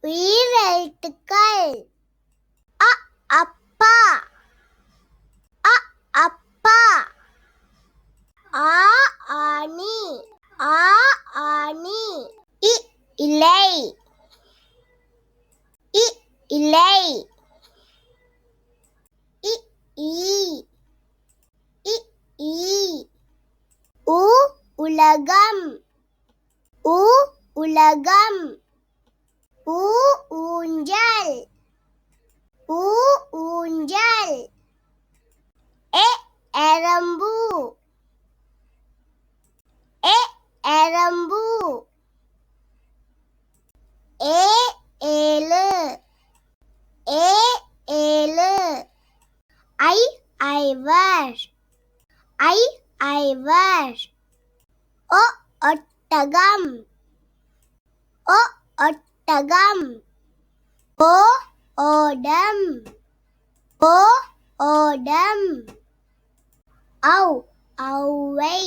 உயிரெழுத்துக்கள் அ அப்பா அ அப்பா ஆ ஆனி ஆ ஆனி இ இலை இ இலை இ ஈ இ ஈ உ உலகம் உ உலகம் ஊ ஊஞ்சல் ஊ ஊஞ்சல் எ எறும்பு எ எறும்பு ஏ ஏழு ஏ ஏழு ஐ ஐவர் ஐ ஐவர் ஒ ஒட்டகம் ஒ ஒட்டகம் ஓ ஓடம் ஓ ஓடம் ஔ ஔவை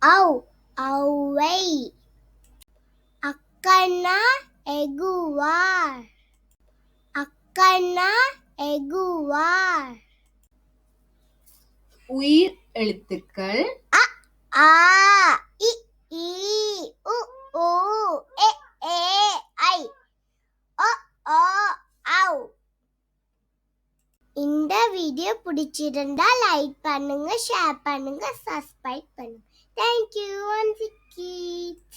ஔ ஔவை அக்கன்னா எகுவார் அக்கன்னா எகுவார் உயிர் எழுத்துக்கள் அ ஆ இ ஈ உ ஊ எ ஏ ஐ ஒ ஓ ஔ. இந்த வீடியோ பிடிச்சிருந்தா லைக் பண்ணுங்க, ஷேர் பண்ணுங்க, சப்ஸ்கிரைப் பண்ணுங்க. Thank you, Kids.